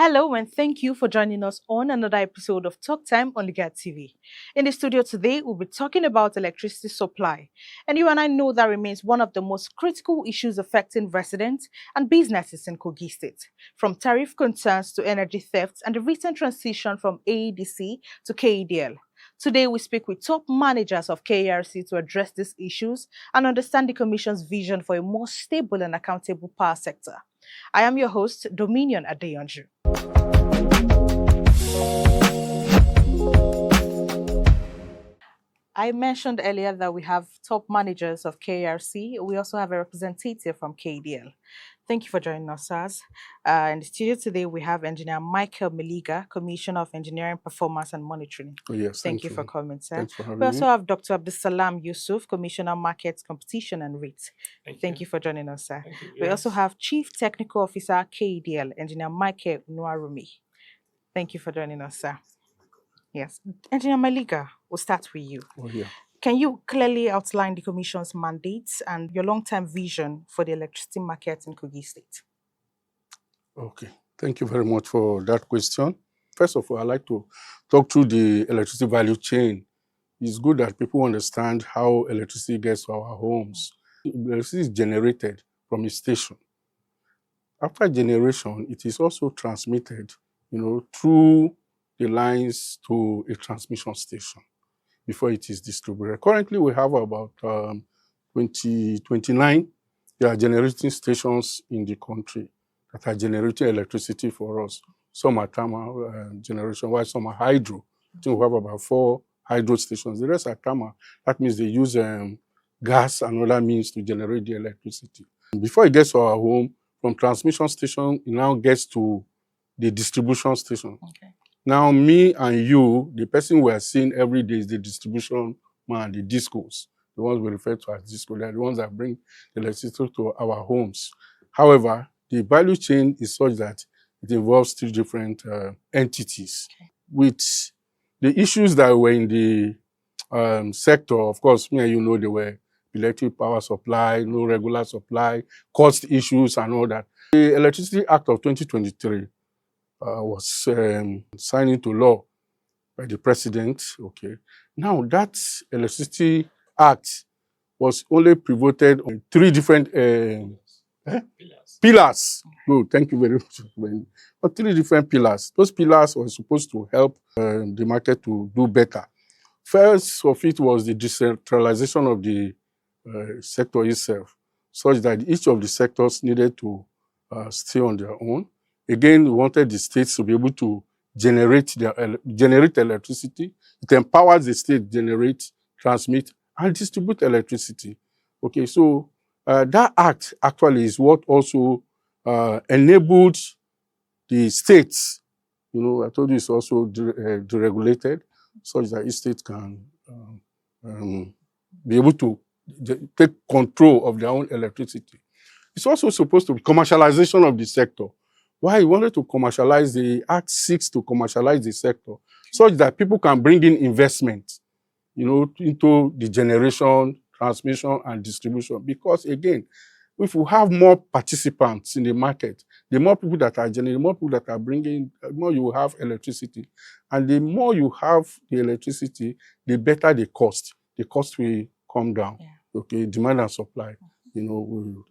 Hello, and thank you for joining us on another episode of Talk Time on Ligat TV. In the studio today, we'll be talking about electricity supply. And you and I know that remains one of the most critical issues affecting residents and businesses in Kogi State, from tariff concerns to energy thefts and the recent transition from AEDC to KEDL. Today, we speak with top managers of KERC to address these issues and understand the Commission's vision for a more stable and accountable power sector. I am your host, Dominion Adeyanju. I mentioned earlier that we have top managers of KRC. We also have a representative from KDL. Thank you for joining us, sirs. In the studio today, we have Engineer Michael Meliga, Commissioner of Engineering Performance and Monitoring. Oh, yes, Thank you for coming, sir. Thanks for having We also me. have Dr. Abdusalam Yusuf, Commissioner Markets, Competition and Rates. Thank you for joining us, sir. We also have Chief Technical Officer, KDL, Engineer Michael Nwarumi. Thank you for joining us, sir. Yes. Engineer Meliga, we'll start with you. Oh, yeah. Can you clearly outline the Commission's mandates and your long-term vision for the electricity market in Kogi State? Okay. Thank you very much for that question. First of all, I'd like to talk through the electricity value chain. It's good that people understand how electricity gets to our homes. Electricity is generated from a station. After generation, it is also transmitted, through the lines to a transmission station before it is distributed. Currently, we have about 29 generating stations in the country that are generating electricity for us. Some are thermal generation, while some are hydro. I think we have about 4 hydro stations. The rest are thermal. That means they use gas and other means to generate the electricity. Before it gets to our home, from transmission station, it now gets to the distribution station. Okay. Now, me and you, the person we are seeing every day is the distribution man, the discos, the ones we refer to as disco. They are the ones that bring the electricity to our homes. However, the value chain is such that it involves 3 different entities. Okay. With the issues that were in the sector, of course, me and you know they were electric power supply, no regular supply, cost issues and all that. The Electricity Act of 2023 was signed into law by the president. Okay. Now, that Electricity Act was only pivoted on 3 different pillars. Good, thank you very much. But 3 different pillars. Those pillars were supposed to help the market to do better. First of it was the decentralization of the sector itself, such that each of the sectors needed to stay on their own. Again, we wanted the states to be able to generate electricity. It empowers the state to generate, transmit, and distribute electricity. Okay, so that act actually is what also enabled the states. I told you it's also deregulated, such that each state can be able to take control of their own electricity. It's also supposed to be commercialization of the sector. Why he wanted to commercialize, the Act 6 to commercialize the sector, such that people can bring in investment, into the generation, transmission, and distribution. Because again, if we have more participants in the market, the more people that are generating, the more people that are bringing, the more you will have electricity. And the more you have the electricity, the better the cost. The cost will come down. Yeah. Okay, demand and supply, will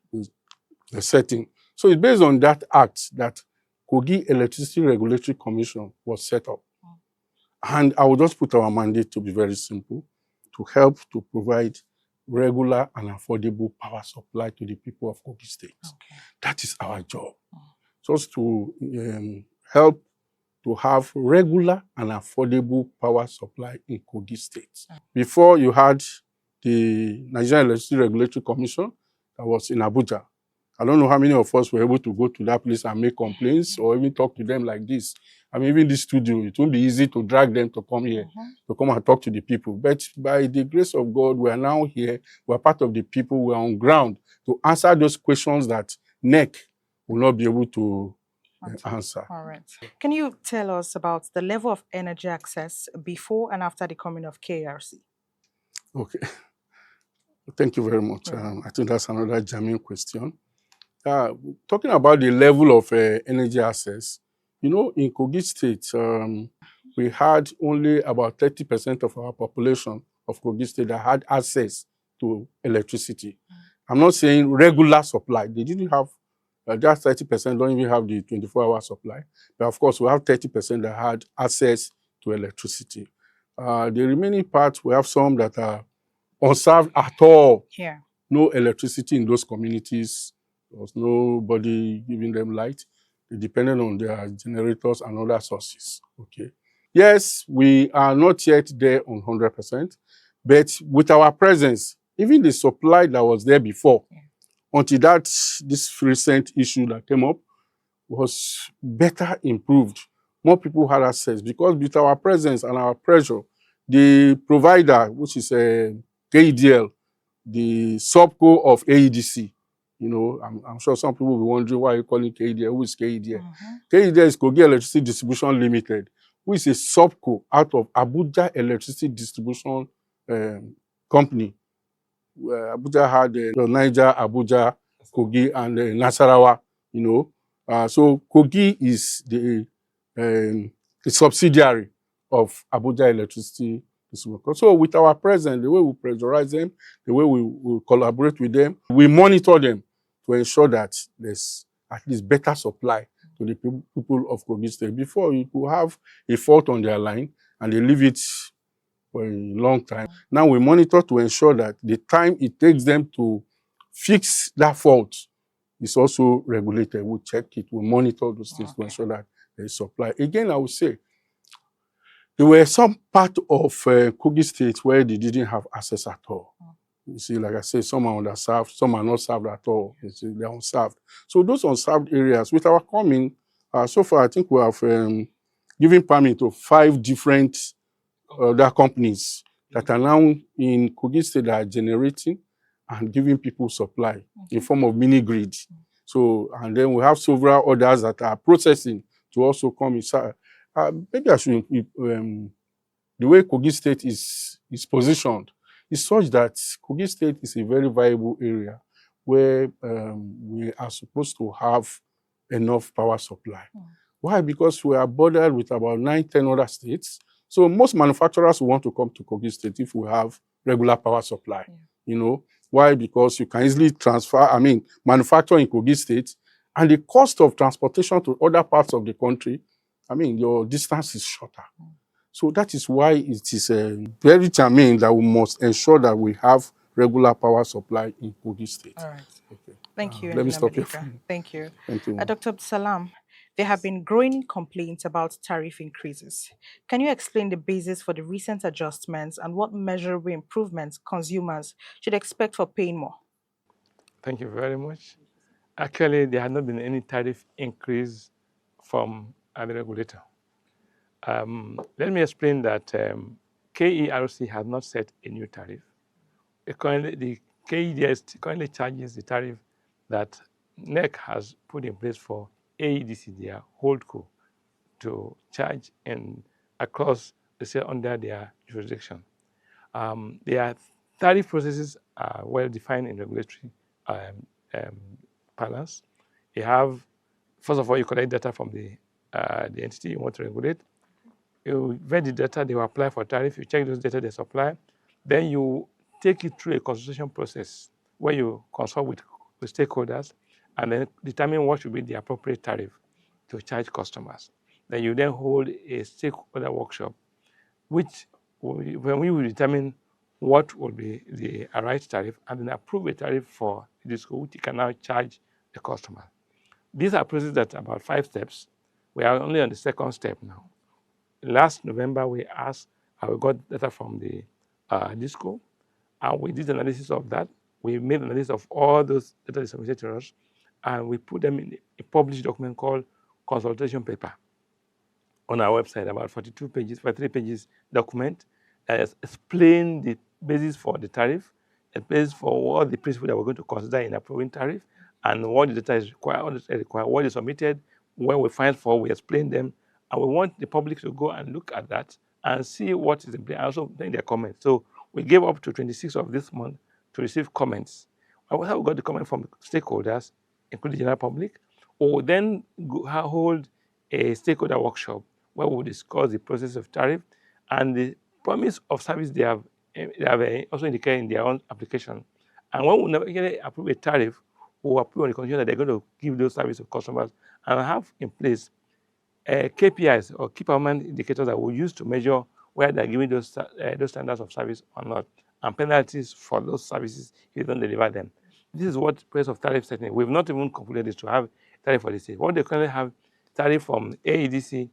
the setting. So it's based on that act that Kogi Electricity Regulatory Commission was set up. And I will just put our mandate to be very simple, to help to provide regular and affordable power supply to the people of Kogi State. Okay. That is our job. Just to help to have regular and affordable power supply in Kogi State. Before you had the Nigerian Electricity Regulatory Commission that was in Abuja. I don't know how many of us were able to go to that place and make complaints or even talk to them like this. I mean, even this studio, it won't be easy to drag them to come here, to come and talk to the people. But by the grace of God, we are now here. We are part of the people. We are on ground to answer those questions that NEC will not be able to answer. All right. Can you tell us about the level of energy access before and after the coming of KRC? Okay. Thank you very much. I think that's another germane question. Talking about the level of energy access, You know, in Kogi State, we had only about 30% of our population of Kogi State that had access to electricity. I'm not saying regular supply. They didn't have, that 30% don't even have the 24-hour supply. But of course, we have 30% that had access to electricity. The remaining part, we have some that are unserved at all. Yeah. No electricity in those communities. There was nobody giving them light. They depended on their generators and other sources. Okay. Yes, we are not yet there on 100%, but with our presence, even the supply that was there before, until this recent issue that came up was better improved. More people had access because with our presence and our pressure, the provider, which is KDL, the subco of AEDC. You know, I'm sure some people will be wondering why you call it KEDL. Who is KEDL? KEDL is Kogi Electricity Distribution Limited, who is a subco out of Abuja Electricity Distribution Company. Abuja had Niger, Abuja, Kogi, and Nasarawa. You know, so Kogi is the subsidiary of Abuja Electricity Distribution. So with our presence, the way we pressurize them, the way we collaborate with them, we monitor them to ensure that there's at least better supply to the people of Kogi State. Before, you could have a fault on their line and they leave it for a long time. Now we monitor to ensure that the time it takes them to fix that fault is also regulated. We check it, we monitor those things to ensure that there is supply. Again, I would say, there were some part of Kogi State where they didn't have access at all. You see, like I said, some are underserved, some are not served at all. You see, they're unserved. So those unserved areas, with our coming, so far I think we have given permit to 5 different other companies that are now in Kogi State that are generating and giving people supply in form of mini grid. So, and then we have several others that are processing to also come inside. Maybe I should, the way Kogi State is positioned is such that Kogi State is a very viable area where we are supposed to have enough power supply. Why? Because we are bordered with about 9, 10 other states. So most manufacturers want to come to Kogi State if we have regular power supply. You know, why? Because you can easily manufacture in Kogi State, and the cost of transportation to other parts of the country, your distance is shorter. So that is why it is very germane that we must ensure that we have regular power supply in Kogi State. All right. Okay. Thank you. Let me stop here. Thank you. Thank you. Dr. Salam, there have been growing complaints about tariff increases. Can you explain the basis for the recent adjustments and what measurable improvements consumers should expect for paying more? Thank you very much. Actually, there has not been any tariff increase from the regulator. Let me explain that KERC has not set a new tariff. The KEDS currently charges the tariff that NEC has put in place for AEDC, their holdco, to charge across the state under their jurisdiction. Their tariff processes are well defined in regulatory balance. You have, first of all, you collect data from the entity you want to regulate. You vet the data, they will apply for tariff, you check those data they supply, then you take it through a consultation process where you consult with stakeholders and then determine what should be the appropriate tariff to charge customers. Then you then hold a stakeholder workshop, when we will determine what will be the right tariff and then approve a tariff for the school, which you can now charge the customer. These are processes that are about 5 steps. We are only on the 2nd step now. Last November, we got data from the DISCO, and we did analysis of that. We made analysis of all those data submitted to us, and we put them in a published document called consultation paper on our website, about 43 pages document that explain the basis for the tariff, a basis for what the principle that we're going to consider in approving tariff, and what the data is required, what is submitted, when we find for, we explain them, and we want the public to go and look at that and see what is in place, and also make their comments. So we gave up to 26th of this month to receive comments. And we got the comment from stakeholders, including the general public, or then hold a stakeholder workshop where we will discuss the process of tariff and the promise of service they have also indicated in their own application. And when we never get approve a tariff, we will approve on the condition that they're going to give those services to customers and have in place KPIs or key performance indicators that we use to measure whether they're giving those standards of service or not, and penalties for those services if you don't deliver them. This is what process of tariff setting. We've not even concluded this to have tariff for the state. What they currently have tariff from AEDC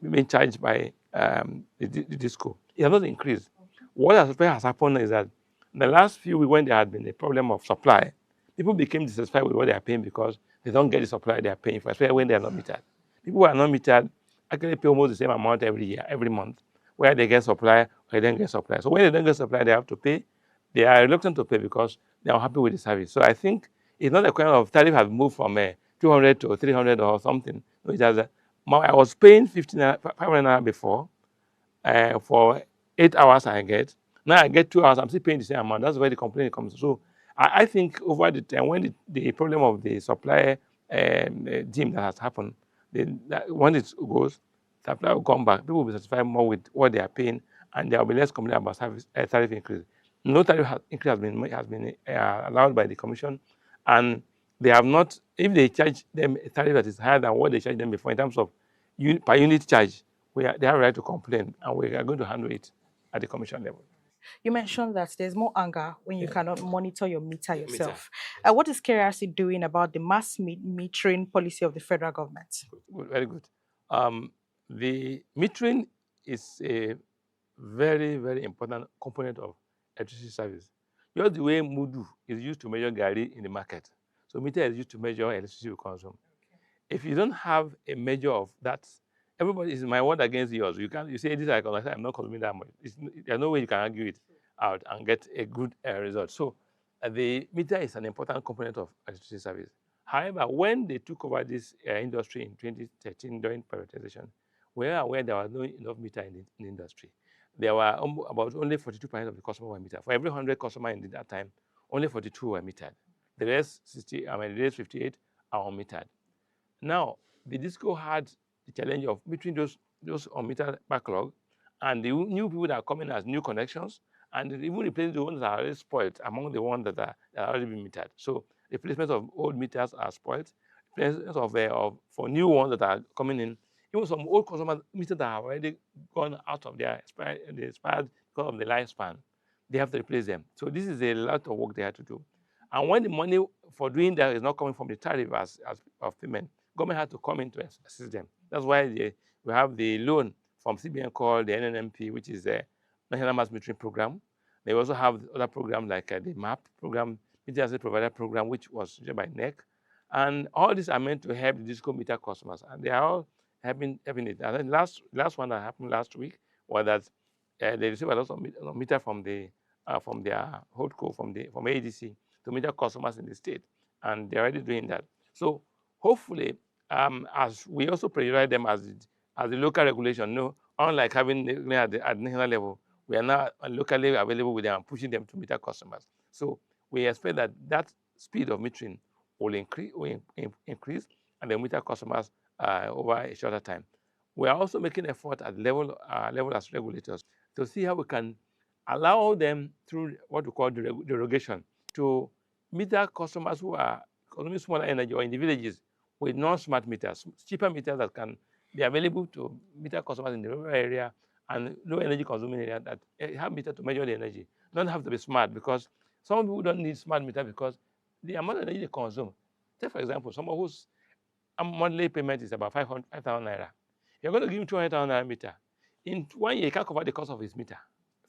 being charged by the disco. It has not increased. What has happened is that in the last few weeks, when there had been a problem of supply, people became dissatisfied with what they are paying because they don't get the supply they are paying for, especially when they are not metered. People who are not metered actually pay almost the same amount every year, every month, where they get supply or they don't get supply. So when they don't get supply, they have to pay. They are reluctant to pay because they are happy with the service. So I think it's not a question of tariff has moved from 200 to 300 or something. No, it has I was paying 500 naira before for 8 hours I get. Now I get 2 hours, I'm still paying the same amount. That's where the complaint comes. So I think over the time, when the problem of the supply team that has happened, when it goes, supply will come back. People will be satisfied more with what they are paying, and there will be less complaint about tariff increase. No tariff increase has been allowed by the commission, and they have not. If they charge them a tariff that is higher than what they charged them before in terms of per unit charge, they have a right to complain, and we are going to handle it at the commission level. You mentioned that there's more anger when you cannot monitor your meter Meter. yourself. What is Kerc doing about the mass metering policy of the federal government? Good, very good. The metering is a very, very important component of electricity service. Just the way Mudu is used to measure Gari in the market. So meter is used to measure electricity we consume. If you don't have a measure of that, everybody is my word against yours. You say this I'm not consuming that much. There's no way you can argue it out and get a good result. So the meter is an important component of electricity service. However, when they took over this industry in 2013 during privatization, we are aware there was no enough meter in the industry. There were about only 42% of the customers were metered. For every 100 customers in that time, only 42 were metered. The rest 58 are unmetered. Now, the disco had the challenge of between those unmetered backlog and the new people that are coming as new connections, and even replacing the ones that are already spoiled among the ones that are already been metered. So replacement of old meters are spoiled. Replacement for new ones that are coming in. Even some old customer meters that have already gone out of their expired because of the lifespan, they have to replace them. So this is a lot of work they have to do. And when the money for doing that is not coming from the tariff as of payment, government has to come in to assist them. That's why we have the loan from CBN called the NNMP, which is the National Mass Metering Program. They also have other programs like the MAP program, Meter Asset Provider Program, which was suggested by NEC. And all these are meant to help the disco meter customers, and they are all helping it. And then last one that happened last week was that they received a lot of meter from their holdco from ADC to meter customers in the state, and they're already doing that. So hopefully, as we also prioritize them as the local regulation, unlike having at the national level, we are now locally available with them and pushing them to meter customers. So we expect that speed of metering will increase and the meter customers over a shorter time. We are also making effort at level as regulators to see how we can allow them through what we call derogation to meter customers who are consuming smaller energy or in the villages with non-smart meters, cheaper meters that can be available to meter customers in the rural area and low energy consuming area that have meter to measure the energy. Don't have to be smart, because some people don't need smart meter because the amount of energy they consume. Take for example, someone whose monthly payment is about 5,000 naira. You're going to give him 200,000 naira meter. In 1 year, you can't cover the cost of his meter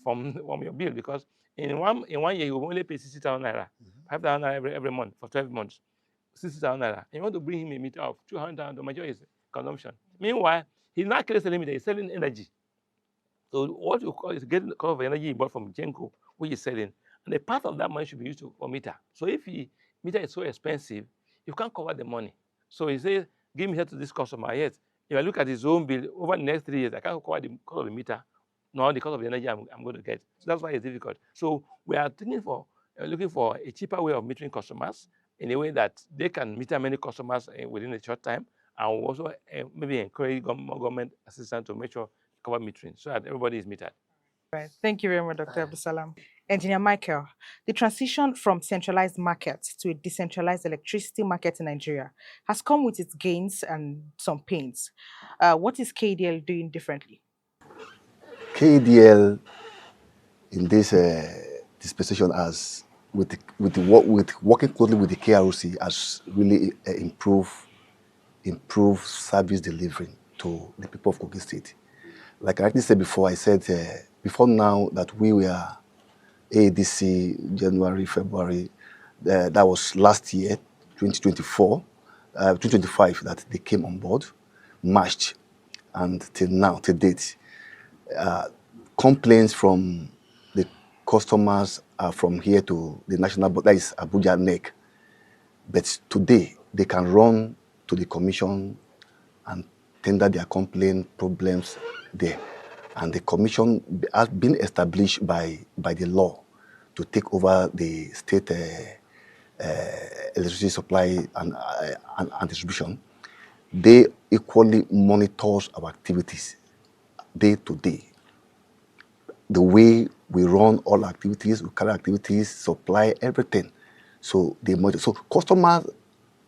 from your bill, because in one year you will only pay 60,000 naira, 5,000 naira every month for 12 months. 60,000 naira. And you want to bring him a meter of 200,000 to measure his consumption. Meanwhile, he's not actually selling meter, he's selling energy. So what you call is getting the cost of energy he bought from Genco, which is selling, and a part of that money should be used for meter. So if meter is so expensive, you can't cover the money. So he says, give me here to this customer. Yes, if I look at his own bill over the next 3 years, I can't cover the cost of the meter, nor the cost of the energy I'm going to get. So that's why it's difficult. So we are looking for a cheaper way of metering customers in a way that they can meter many customers within a short time, And we'll also maybe encourage government assistance to make sure cover metering so that everybody is metered. Right. Thank you very much, Dr. Abdusalam. Engineer Michael, the transition from centralized markets to a decentralized electricity market in Nigeria has come with its gains and some pains. What is KDL doing differently? KDL in this dispensation has with working closely with the KROC has really improved service delivery to the people of Kogi State. Like I said before, I said before now that we were ADC January, February, that was last year, 2024, 2025 that they came on board, March, and till now, till date. Complaints from the customers are from here to the national board, that is Abuja NEC. But today, they can run to the commission and tender their complaint problems there. And the commission has been established by the law to take over the state electricity supply and distribution. They equally monitors our activities day to day. The way we run all activities, we carry activities, supply, everything. So they monitor. So customers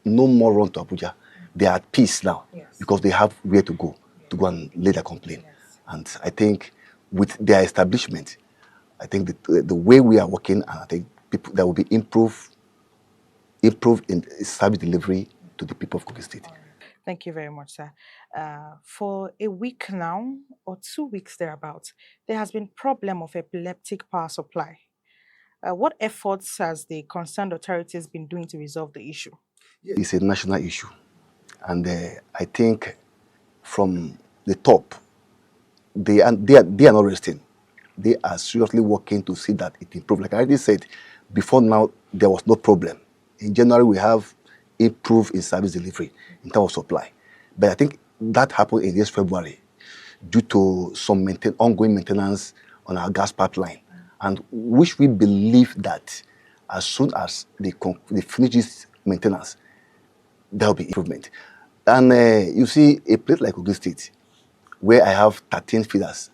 no more run to Abuja. They are at peace now because they have where to go and lay their complaint. Yes. And I think with their establishment, I think the way we are working, and I think there will be improve in service delivery to the people of Kogi State. Thank you very much, sir. For a week now, or 2 weeks thereabouts, there has been problem of epileptic power supply. What efforts has the concerned authorities been doing to resolve the issue? It's a national issue. And I think from the top, they are not resting. They are seriously working to see that it improves. Like I already said, before now, there was no problem. In January, we have improved in service delivery in terms of supply. But I think that happened in this February due to some ongoing maintenance on our gas pipeline, and which we believe that as soon as they finish this maintenance, there will be improvement. And you see, a place like Kogi State, where I have 13 feeders,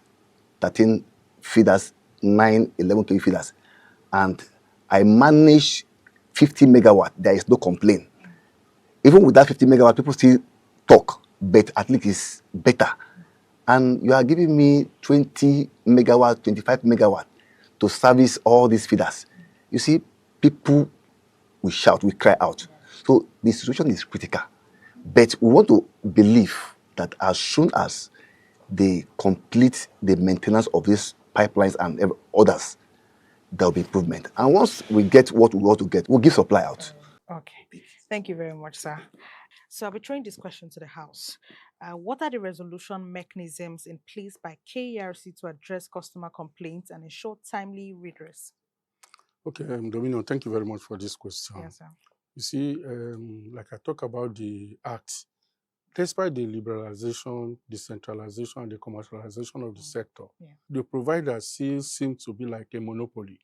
9, 11, 20 feeders, and I manage 50 megawatt, there is no complaint. Even with that 50 megawatt, people still talk, but at least it's better. And you are giving me 20 megawatt, 25 megawatt to service all these feeders. You see, people will shout, will cry out. So the situation is critical. But we want to believe that as soon as they complete the maintenance of these pipelines and others, there will be improvement. And once we get what we want to get, we'll give supply out. Okay. Thank you very much, sir. So I'll be throwing this question to the House. What are the resolution mechanisms in place by KERC to address customer complaints and ensure timely redress? Okay, Domino, thank you very much for this question. Yes, sir. You see, like I talk about the Act, despite the liberalization, decentralization, and the commercialization of the sector, the providers still seem to be like a monopoly.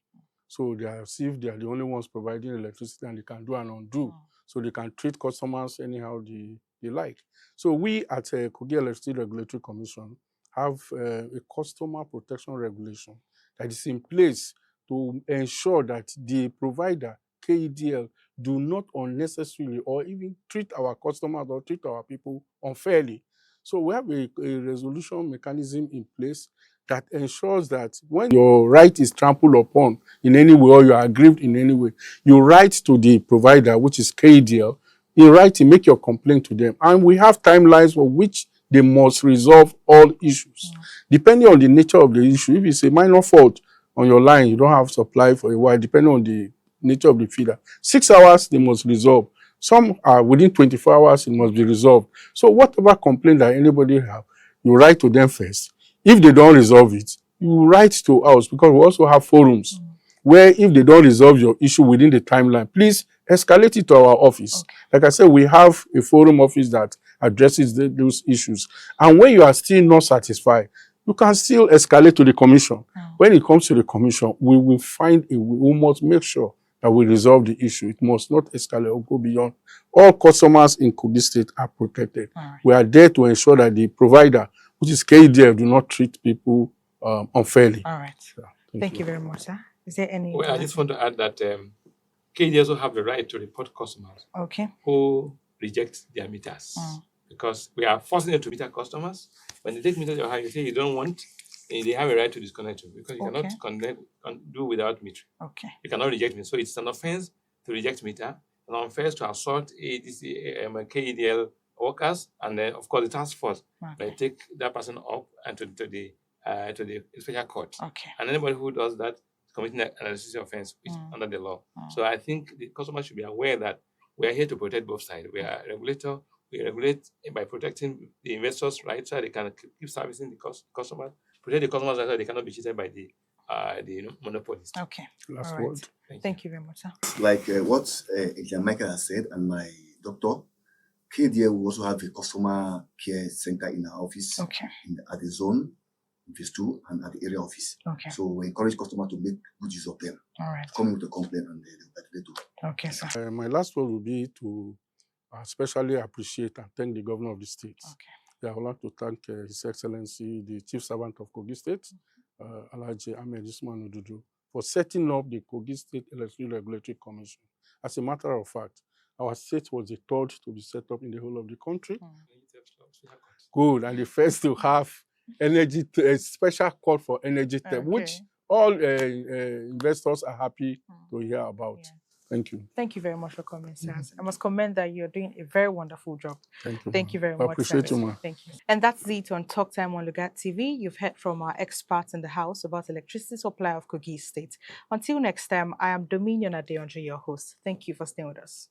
So they are as if they are the only ones providing electricity and they can do and undo. So they can treat customers anyhow they like. So we at Kogi Electricity Regulatory Commission have a customer protection regulation that is in place to ensure that the provider, KEDL, do not unnecessarily or even treat our customers or treat our people unfairly. So we have a resolution mechanism in place that ensures that when your right is trampled upon in any way or you are aggrieved in any way, you write to the provider, which is KDL, in writing, make your complaint to them. And we have timelines for which they must resolve all issues. Depending on the nature of the issue, if it's a minor fault on your line, you don't have supply for a while, depending on the nature of the feeder. 6 hours, they must resolve. Some are within 24 hours, it must be resolved. So whatever complaint that anybody have, you write to them first. If they don't resolve it, you write to us, because we also have forums where if they don't resolve your issue within the timeline, please escalate it to our office. Okay. Like I said, we have a forum office that addresses those issues. And when you are still not satisfied, you can still escalate to the commission. When it comes to the commission, we will find we must make sure that will resolve the issue. It must not escalate or go beyond. All customers in Kogi State are protected. Right. We are there to ensure that the provider, which is KDF, do not treat people unfairly. All right. Yeah, Thank you very much, sir. Is there any? Well, I just want to add that KD also have the right to report customers Okay. who reject their meters. Because we are forcing them to meter customers. When they take meters, you say you don't want, they have a right to disconnect you because you cannot do without metering. Okay. You cannot reject me. So it's an offense to reject meter, an offense to assault KEDL workers, and then of course the task force may take that person up and to the special court. Okay. And anybody who does that is committing an electricity offense under the law. So I think the customer should be aware that we are here to protect both sides. We are a regulator. We regulate by protecting the investors' rights so they can keep servicing the customers, protect the customers so they cannot be cheated by the monopolies. Okay. Last All right. word. Thank you very much, sir. Like what Michael has said, and my doctor, KDA will also have a customer care center in our office, Okay. At the zone, phase 2, and at the area office. Okay. So we encourage customers to make good use of them. All right. Come with a complaint and they do. Okay, sir. My last word will be to especially appreciate and thank the governor of the state. Okay. Yeah, I would like to thank His Excellency, the Chief Servant of Kogi State, Alhaji Ahmed Usman Odudu, for setting up the Kogi State Electricity Regulatory Commission. As a matter of fact, our state was the third to be set up in the whole of the country. Good, and the first to have a special call for energy, which all investors are happy to hear about. Yeah. Thank you. Thank you very much for coming, sir. I must commend that you're doing a very wonderful job. Thank you. Thank you very much. I appreciate you, ma. Thank you. And that's it on Talk Time on Lugat TV. You've heard from our experts in the house about electricity supply of Kogi State. Until next time, I am Dominion Adeonji, your host. Thank you for staying with us.